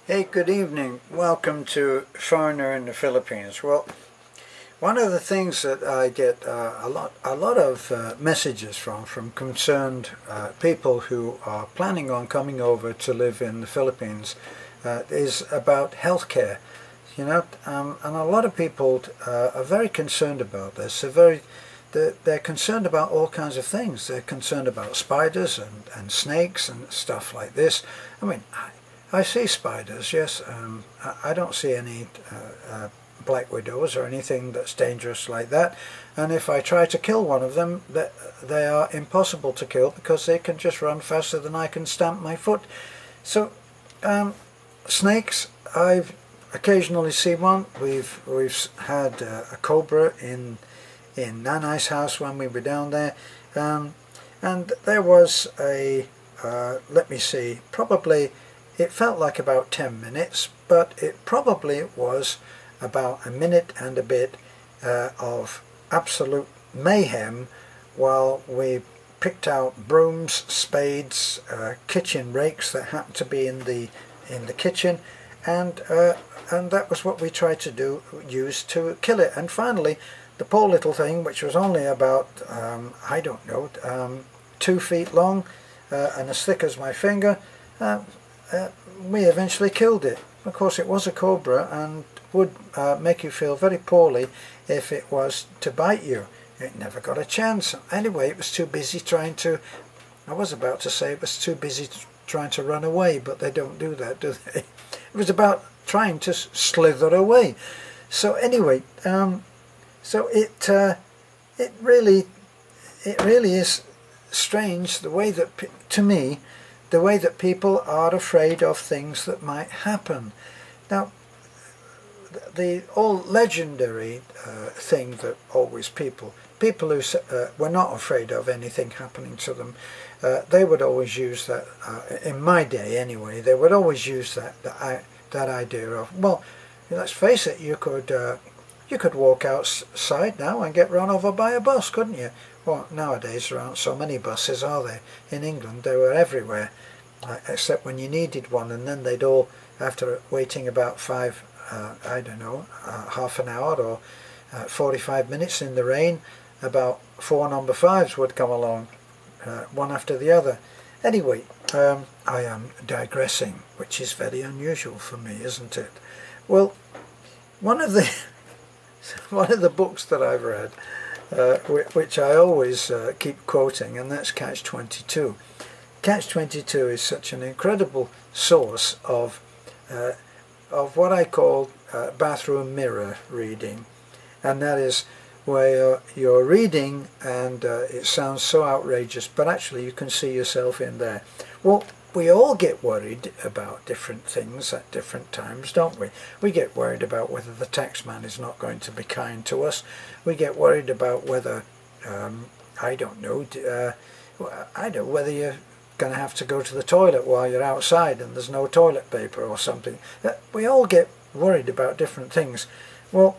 Hey, good evening. Welcome to Foreigner in the Philippines. Well, one of the things that I get a lot of messages from concerned people who are planning on coming over to live in the Philippines is about healthcare. And a lot of people are very concerned about this. They're concerned about all kinds of things. They're concerned about spiders and snakes and stuff like this. I mean, I see spiders, yes. I don't see any black widows or anything that's dangerous like that. And if I try to kill one of them, they are impossible to kill because they can just run faster than I can stamp my foot. So snakes, I've occasionally seen one. We've had a cobra in Nanai's house when we were down there, and there was a let me see, probably it felt like about 10 minutes, but it probably was about a minute and a bit of absolute mayhem while we picked out brooms, spades, kitchen rakes that happened to be in the kitchen, and that was what we tried to use to kill it. And finally, the poor little thing, which was only about I don't know, 2 feet long and as thick as my finger, we eventually killed it. Of course, it was a cobra and would make you feel very poorly if it was to bite you. It never got a chance. Anyway, it was too busy trying to, I was about to say it was too busy trying to run away, but they don't do that, do they? It was about trying to slither away. So anyway, so it really is strange the way that, to me, the way that people are afraid of things that might happen. Now, the old legendary thing that always people who were not afraid of anything happening to them, they would always use that, in my day anyway, they would always use that idea of, well, let's face it, you could walk outside now and get run over by a bus, couldn't you? Well, nowadays there aren't so many buses, are there? In England they were everywhere, except when you needed one, and then they'd all, after waiting about I don't know, half an hour or 45 minutes in the rain, about 4 number 5s would come along, one after the other. Anyway, I am digressing, which is very unusual for me, isn't it? Well, one of the books that I've read, which I always keep quoting, and that's Catch-22. Catch-22 is such an incredible source of what I call bathroom mirror reading, and that is where you're reading and it sounds so outrageous, but actually you can see yourself in there. Well, we all get worried about different things at different times, don't we? We get worried about whether the taxman is not going to be kind to us. We get worried about whether, I don't know, whether you're going to have to go to the toilet while you're outside and there's no toilet paper or something. We all get worried about different things. Well,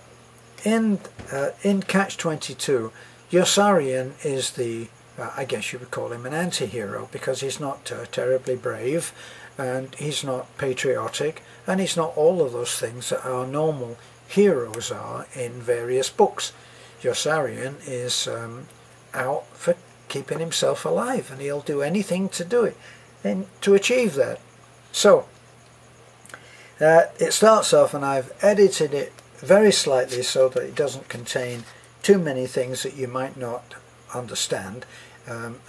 in Catch-22, Yossarian is the, I guess you would call him an anti-hero, because he's not terribly brave, and he's not patriotic, and he's not all of those things that our normal heroes are in various books. Yossarian is out for keeping himself alive, and he'll do anything to do it, and to achieve that. So it starts off, and I've edited it very slightly so that it doesn't contain too many things that you might not understand,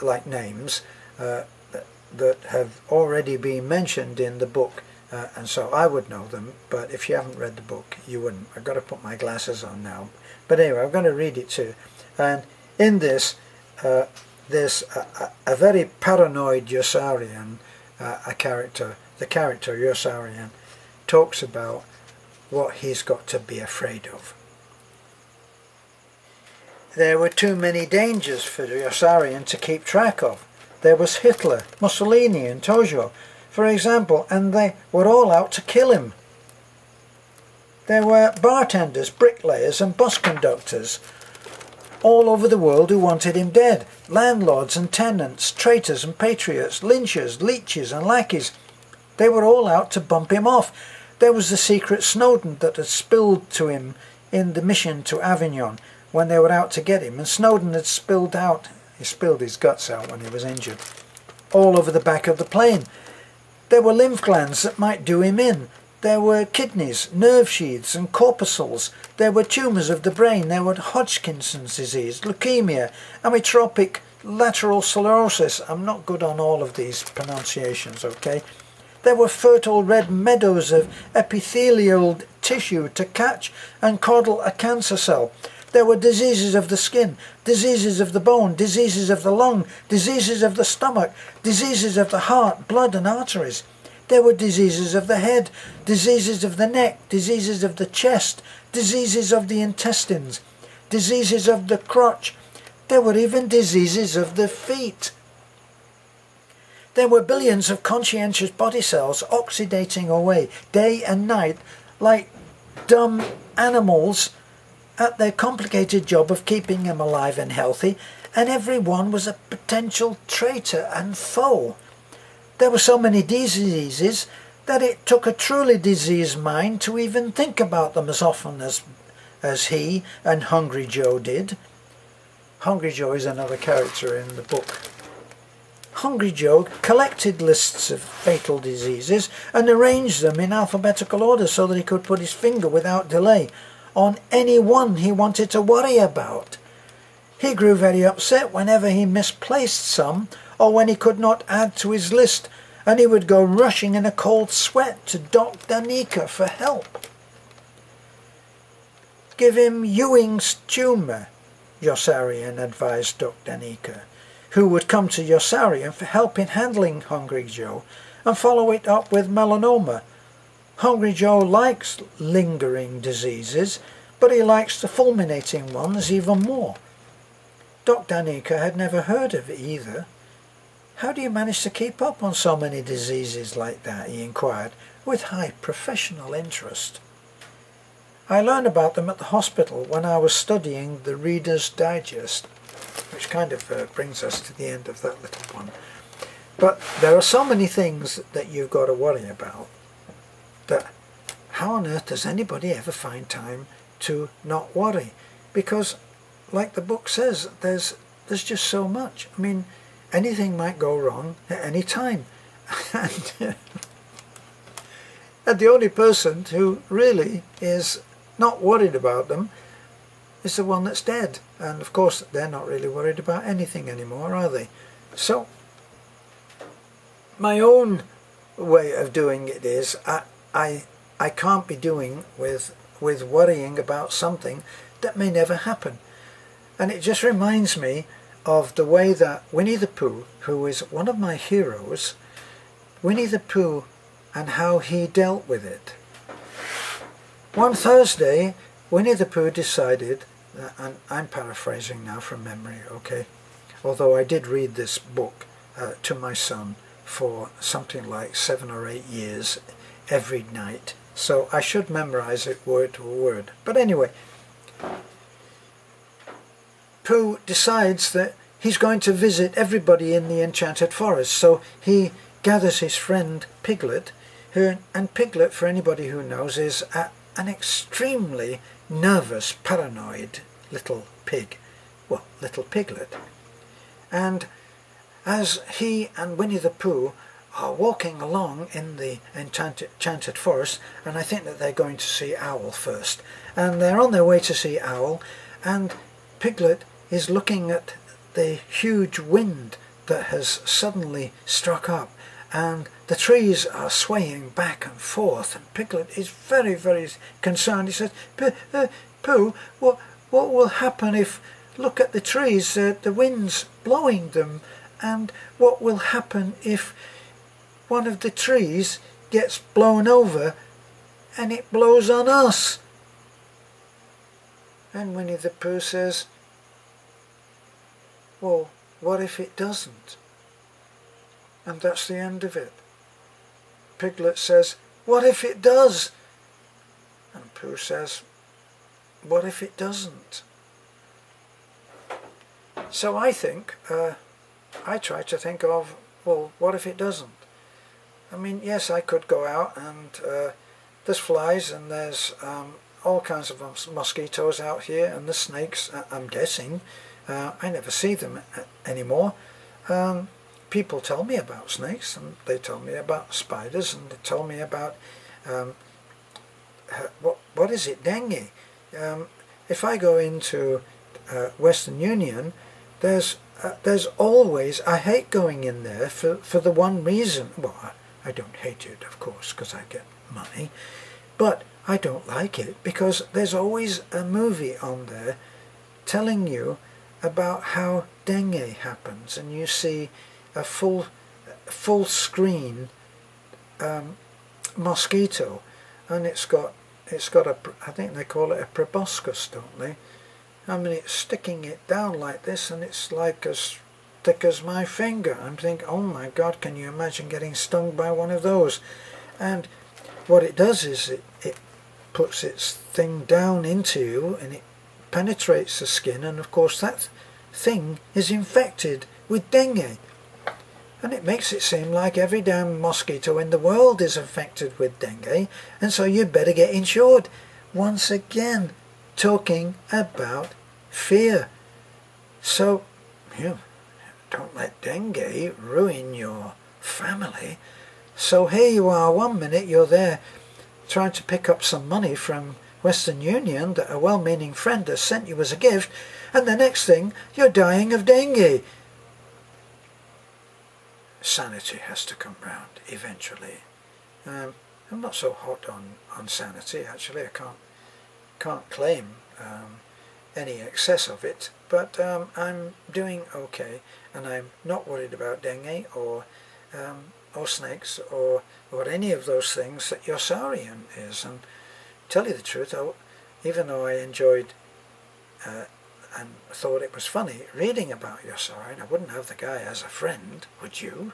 like names that have already been mentioned in the book, and so I would know them, but if you haven't read the book you wouldn't. I've got to put my glasses on now, but anyway, I'm going to read it too. And in this there's a very paranoid Yossarian, the character Yossarian talks about what he's got to be afraid of. There were too many dangers for Yossarian to keep track of. There was Hitler, Mussolini and Tojo, for example, and they were all out to kill him. There were bartenders, bricklayers and bus conductors all over the world who wanted him dead. Landlords and tenants, traitors and patriots, lynchers, leeches and lackeys. They were all out to bump him off. There was the secret Snowdon that had spilled to him in the mission to Avignon when they were out to get him, and Snowdon had spilled his guts out when he was injured, all over the back of the plane. There were lymph glands that might do him in. There were kidneys, nerve sheaths and corpuscles. There were tumours of the brain. There were Hodgkinson's disease, leukemia, amyotrophic lateral sclerosis. I'm not good on all of these pronunciations, okay? There were fertile red meadows of epithelial tissue to catch and coddle a cancer cell. There were diseases of the skin, diseases of the bone, diseases of the lung, diseases of the stomach, diseases of the heart, blood and arteries. There were diseases of the head, diseases of the neck, diseases of the chest, diseases of the intestines, diseases of the crotch. There were even diseases of the feet. There were billions of conscientious body cells oxidating away day and night like dumb animals at their complicated job of keeping him alive and healthy, and every one was a potential traitor and foe. There were so many diseases that it took a truly diseased mind to even think about them as often as he and Hungry Joe did. Hungry Joe is another character in the book. Hungry Joe collected lists of fatal diseases and arranged them in alphabetical order so that he could put his finger without delay on any one he wanted to worry about. He grew very upset whenever he misplaced some or when he could not add to his list, and he would go rushing in a cold sweat to Doc Danica for help. Give him Ewing's tumour, Yossarian advised Doc Danica, who would come to Yossarian for help in handling Hungry Joe and follow it up with melanoma. Hungry Joe likes lingering diseases, but he likes the fulminating ones even more. Doc Danica had never heard of either. How do you manage to keep up on so many diseases like that? He inquired, with high professional interest. I learned about them at the hospital when I was studying the Reader's Digest, which kind of brings us to the end of that little one. But there are so many things that you've got to worry about that how on earth does anybody ever find time to not worry? Because, like the book says, there's just so much. I mean, anything might go wrong at any time. And the only person who really is not worried about them is the one that's dead. And of course, they're not really worried about anything anymore, are they? So, my own way of doing it is, I can't be doing with worrying about something that may never happen. And it just reminds me of the way that Winnie the Pooh, who is one of my heroes, Winnie the Pooh and how he dealt with it. One Thursday, Winnie the Pooh decided, and I'm paraphrasing now from memory, okay, although I did read this book to my son for something like 7 or 8 years every night, so I should memorize it word to word. But anyway, Pooh decides that he's going to visit everybody in the Enchanted Forest, so he gathers his friend Piglet, and Piglet, for anybody who knows, is an extremely nervous, paranoid little pig, well, little piglet. And as he and Winnie the Pooh are walking along in the enchanted forest, and I think that they're going to see Owl first, and they're on their way to see Owl, and Piglet is looking at the huge wind that has suddenly struck up, and the trees are swaying back and forth, and Piglet is very, very concerned. He says, Pooh, what will happen if, look at the trees, the wind's blowing them, and what will happen if one of the trees gets blown over and it blows on us? And Winnie the Pooh says, well, what if it doesn't? And that's the end of it. Piglet says, what if it does? And Pooh says, what if it doesn't? So I think, I try to think of, well, what if it doesn't? I mean, yes, I could go out and there's flies and there's all kinds of mosquitoes out here, and the snakes, I'm guessing. I never see them anymore. People tell me about snakes, and they tell me about spiders, and they tell me about what is it, dengue. If I go into Western Union, there's always, I hate going in there for the one reason. Well, I don't hate it, of course, because I get money, but I don't like it because there's always a movie on there telling you about how dengue happens, and you see a full screen mosquito, and it's got a, I think they call it a proboscis, don't they? I mean, it's sticking it down like this, and it's like as thick as my finger. I'm thinking, oh my God, can you imagine getting stung by one of those? And what it does is it puts its thing down into you, and it penetrates the skin, and of course that thing is infected with dengue. And it makes it seem like every damn mosquito in the world is infected with dengue, and so you better get insured. Once again, talking about fear. So, don't let dengue ruin your family. So here you are, one minute you're there trying to pick up some money from Western Union that a well-meaning friend has sent you as a gift, and the next thing you're dying of dengue. Sanity has to come round eventually. I'm not so hot on sanity, actually. I can't claim any excess of it, but I'm doing okay, and I'm not worried about dengue or snakes or any of those things that Yossarian is. And tell you the truth, even though I enjoyed and thought it was funny reading about Yossarian, I wouldn't have the guy as a friend, would you?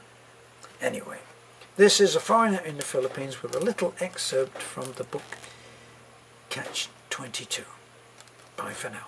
Anyway, this is A Foreigner in the Philippines with a little excerpt from the book Catch 22. Bye for now.